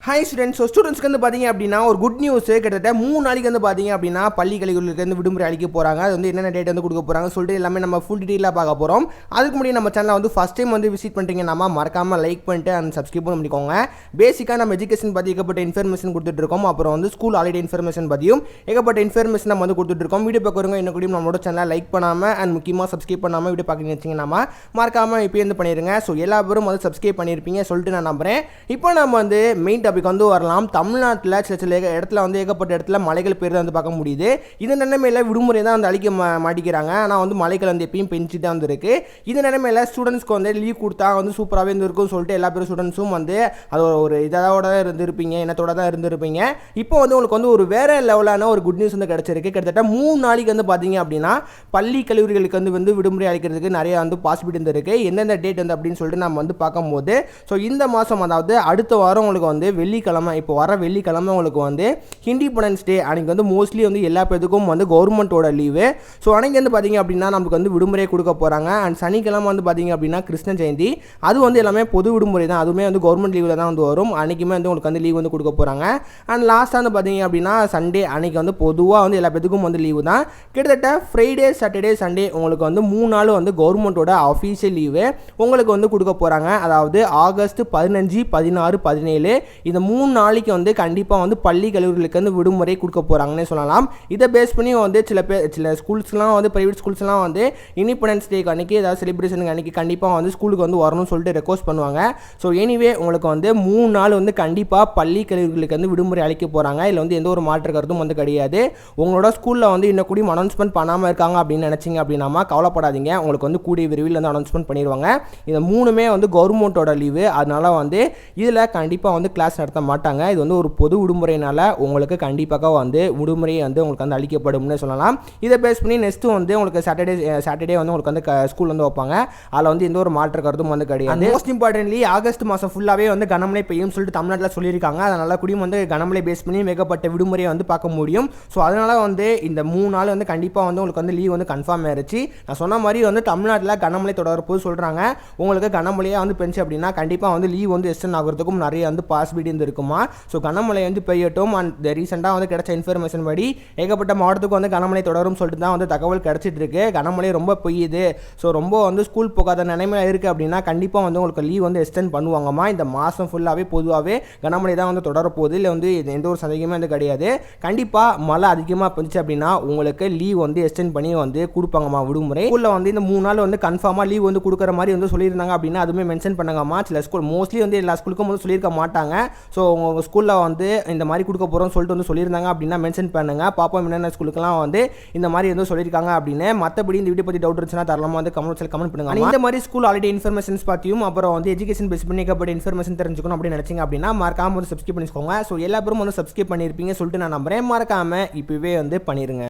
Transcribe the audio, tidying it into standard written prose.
Hi students. ஸ்டூடெண்ட்ஸ்க்கு வந்து பார்த்தீங்க அப்படின்னா ஒரு குட் நியூஸ். கிட்டத்தட்ட 3 நாளைக்கு வந்து பார்த்தீங்க அப்படின்னா பள்ளி கல்லூரிகளுக்கு வந்து விடுமுறை அளிக்க போகிறாங்க. அது வந்து என்னென்ன டேட் வந்து கொடுக்க போகிறாங்க சொல்லிட்டு எல்லாமே நம்ம ஃபுல் டீட்டெயிலாக பார்க்க போகிறோம். அதுக்கு முன்னாடி நம்ம சேனலை வந்து ஃபஸ்ட் டைம் வந்து விசிட் பண்ணுறீங்கன்னா மறக்காமல் லைக் பண்ணிட்டு அண்ட் சப்ஸ்கிரைப் பண்ணிக்கோங்க. பேசிக்காக நம்ம எஜுகேஷன் பற்றி ஏகப்பட்ட இன்ஃபர்மேஷன் கொடுத்துட்ருக்கோம். அப்புறம் வந்து ஸ்கூல் ஹாலிடே இன்ஃபர்மேஷன் பற்றியும் ஏகப்பட்ட இன்ஃபர்மேஷன் நம்ம வந்து கொடுத்துட்ருக்கோம். வீடியோ பார்க்குறவங்க என்ன கூடியும் நம்மளோட சேனலை லைக் பண்ணாமல் அண்ட் முக்கியமாக சப்ஸ்கிரைப் பண்ணாமல் வீடியோ பார்க்குறீங்க வச்சிங்கன்னா மறக்காமல் இப்போ வந்து பண்ணிடுங்க. ஸோ எல்லா பேரும் வந்து சப்ஸ்கிரைப் பண்ணியிருப்பீங்க சொல்லிட்டு நான் நம்புகிறேன். இப்போ நம்ம வந்து மெயின் டாபிக் வந்து வரலாம். தமிழ்நாட்டில் சில இடத்துல வந்து ஏகப்பட்ட இடத்துல மலைகள் பேர் வந்து பார்க்க முடியுது. இந்த நிலைமையில் விடுமுறை தான் வந்து அளிக்க மாட்டிக்கிறாங்க. ஆனால் வந்து மலைகள் வந்து எப்பயும் பெஞ்சிட்டு தான் வந்துருக்கு. இந்த நிலைமையில் ஸ்டூடெண்ட்ஸ்க்கு வந்து லீவ் கொடுத்தா வந்து சூப்பராகவே இருந்திருக்கும் சொல்லிட்டு எல்லா பேரும் ஸ்டூடெண்ட்ஸும் வந்து அது ஒரு இதோட தான் இருந்திருப்பீங்க, என்னத்தோட தான் இருந்திருப்பீங்க. இப்போ வந்து உங்களுக்கு வந்து ஒரு வேற லெவலான ஒரு குட் நியூஸ் வந்து கிடச்சிருக்கு. கிட்டத்தட்ட 3 நாளைக்கு வந்து பார்த்தீங்க அப்படின்னா பள்ளி கல்லூரிகளுக்கு வந்து விடுமுறை அளிக்கிறதுக்கு நிறைய வந்து பாசிபிலிட்டி இருந்திருக்கு. எந்தெந்த டேட் வந்து அப்படின்னு சொல்லிட்டு நம்ம வந்து பார்க்கும்போது ஸோ இந்த மாதம் அதாவது அடுத்த வாரம் உங்களுக்கு வந்து வெள்ளிக்கிழமை, இப்போ வர வெள்ளிக்கிழமை உங்களுக்கு வந்து இண்டிபெண்டன்ஸ் டே அன்றைக்கி வந்து மோஸ்ட்லி வந்து எல்லா பேருக்கும் வந்து கவர்மெண்ட்டோட லீவு. ஸோ அன்றைக்கி வந்து பார்த்திங்க அப்படின்னா நமக்கு வந்து விடுமுறை கொடுக்க போகிறாங்க. அண்ட் சனிக்கிழமை வந்து பார்த்திங்க அப்படின்னா கிருஷ்ண ஜெயந்தி, அது வந்து எல்லாமே பொது விடுமுறை தான். அதுவுமே வந்து கவர்மெண்ட் லீவில் தான் வந்து வரும். அன்றைக்குமே வந்து உங்களுக்கு வந்து லீவ் வந்து கொடுக்க போகிறாங்க. அண்ட் லாஸ்ட்டாக வந்து பார்த்திங்க அப்படின்னா சண்டே அன்றைக்கி வந்து பொதுவாக வந்து எல்லா பேருக்கும் வந்து லீவு தான். கிட்டத்தட்ட ஃப்ரைடே சாட்டர்டே சண்டே உங்களுக்கு வந்து 3 நாள் வந்து கவர்மெண்ட்டோட அஃபீஷியல் லீவு உங்களுக்கு வந்து கொடுக்க போகிறாங்க. அதாவது ஆகஸ்ட் 15, 16, 17 இந்த 3 நாளைக்கு வந்து கண்டிப்பாக வந்து பள்ளி கல்லூரிகளுக்கு வந்து விடுமுறை கொடுக்க போகிறாங்கன்னே சொல்லலாம். இதை பேஸ் பண்ணி வந்து சில ஸ்கூல்ஸ்லாம் வந்து ப்ரைவேட் ஸ்கூல்ஸ்லாம் வந்து இண்டிபெண்டன்ஸ் டேக்கு அன்றைக்கி ஏதாவது செலிப்ரேஷனுக்கு அன்றைக்கி கண்டிப்பாக வந்து ஸ்கூலுக்கு வந்து வரணும்னு சொல்லிட்டு ரெக்வஸ்ட் பண்ணுவாங்க. ஸோ எனிவே உங்களுக்கு வந்து 3 நாள் வந்து கண்டிப்பாக பள்ளி கல்லூரிகளுக்கு வந்து விடுமுறை அளிக்க போகிறாங்க. இதில் வந்து எந்த ஒரு மாற்று கருத்தும் வந்து கிடையாது. உங்களோட ஸ்கூலில் வந்து இன்னும் கூடிய அனௌன்ஸ்மெண்ட் பண்ணாமல் இருக்காங்க அப்படின்னு நினச்சிங்க அப்படின்னா கவலைப்படாதீங்க. உங்களுக்கு வந்து கூடிய விரைவில் வந்து அனௌன்ஸ்மெண்ட் பண்ணிடுவாங்க. இந்த 3மே வந்து கவர்மெண்ட்டோட லீவு. அதனால வந்து இதில் கண்டிப்பாக வந்து கிளாஸ் நடத்த மாட்டாங்க. இது வந்து ஒரு பொது விடுமுறையினால உங்களுக்கு கண்டிப்பாக வந்து விடுமுறை வந்து உங்களுக்கு வந்து அளிக்கப்படும்னு சொல்லலாம். இதை பேஸ் பண்ணி நெக்ஸ்ட்டு வந்து உங்களுக்கு சாட்டர்டே வந்து உங்களுக்கு வந்து ஸ்கூல் வந்து வைப்பாங்க. அதில் வந்து எந்த ஒரு மாற்று கருத்தும் வந்து கிடையாது. மோஸ்ட் இம்பார்ட்டன்ட்லி ஆகஸ்ட் மாதம் ஃபுல்லாகவே வந்து கனமழை பெய்யும் சொல்லிட்டு தமிழ்நாட்டில் சொல்லியிருக்காங்க. அதனால் கூடியும் வந்து கனமழை பேஸ் பண்ணி மிகப்பட்ட விடுமுறையை வந்து பார்க்க முடியும். ஸோ அதனால் வந்து இந்த 3 நாள் வந்து கண்டிப்பாக வந்து உங்களுக்கு வந்து லீவ் வந்து கன்ஃபார்ம் ஆயிடுச்சு. நான் சொன்ன மாதிரி வந்து தமிழ்நாட்டில் கனமழை தொடர்போது சொல்கிறாங்க. உங்களுக்கு கனமழையாக வந்து பெஞ்சு அப்படின்னா கண்டிப்பாக வந்து லீவ் வந்து எக்ஸ்டெண்ட் ஆகிறதுக்கும் நிறைய வந்து பாசிபிலிட்டி இருக்குமா. ஸோ கனமழை வந்து பெய்யட்டும். அண்ட் ரீசெண்டாக வந்து கிடைச்ச இன்ஃபர்மேஷன் படி ஏகப்பட்ட மாவட்டத்துக்கு வந்து கனமழை தொடரும் சொல்லிட்டு தான் வந்து தகவல் கிடச்சிட்டு இருக்கு. கனமழை ரொம்ப பெய்யுது, ஸோ ரொம்ப வந்து ஸ்கூல் போகாத நிலைமையில் இருக்குது அப்படின்னா கண்டிப்பாக வந்து உங்களுக்கு லீவ் வந்து எக்ஸ்டெண்ட் பண்ணுவாங்கம்மா. இந்த மாதம் ஃபுல்லாகவே பொதுவாகவே கனமழை தான் வந்து தொடரப்போகுது. இல்லை வந்து எந்த ஒரு சந்தேகமே வந்து கிடையாது. கண்டிப்பாக மழை அதிகமாக பெஞ்சிச்சு அப்படின்னா உங்களுக்கு லீவ் வந்து எக்ஸ்டெண்ட் பண்ணி வந்து கொடுப்பாங்கம்மா விடுமுறை. ஸ்கூலில் வந்து இந்த 3 நாள் வந்து கன்ஃபார்மாக லீவ் வந்து கொடுக்குற மாதிரி வந்து சொல்லியிருந்தாங்க அப்படின்னா அதுவுமே மென்ஷன் பண்ணுங்கம்மா. சில ஸ்கூல் மோஸ்ட்லி வந்து எல்லா ஸ்கூலுக்கும் வந்து சொல்லியிருக்க மாட்டாங்க. ஸோ உங்கள் ஸ்கூலில் வந்து இந்த மாதிரி கொடுக்க போகிறோம்னு சொல்லிட்டு வந்து சொல்லியிருந்தாங்க அப்படின்னா மென்ஷன் பண்ணுங்கள். பாப்பா என்னென்ன ஸ்கூலுக்குலாம் வந்து இந்த மாதிரி வந்து சொல்லியிருக்காங்க அப்படின்னு. மற்றபடி இந்த வீடியோ பற்றி டவுட் இருந்துச்சுன்னா தரலாமா வந்து கமெண்ட் பண்ணுங்க. இந்த மாதிரி ஸ்கூல் ஹாலிடே இன்ஃபர்மேஷன்ஸ் பற்றியும் அப்புறம் வந்து எஜுகேஷன் பேஸ் பண்ணி ஏகப்பட்ட இன்ஃபர்மேஷன் தெரிஞ்சுக்கணும் அப்படின்னு நினச்சிங்க அப்படின்னா மறக்காம வந்து சப்ஸ்கிரைப் பண்ணிக்கோங்க. ஸோ எல்லா பேரும் வந்து சப்ஸ்கிரைப் பண்ணியிருப்பீங்க சொல்லிட்டு நான் நம்புறேன். மறக்காம இப்போவே வந்து பண்ணிடுங்க.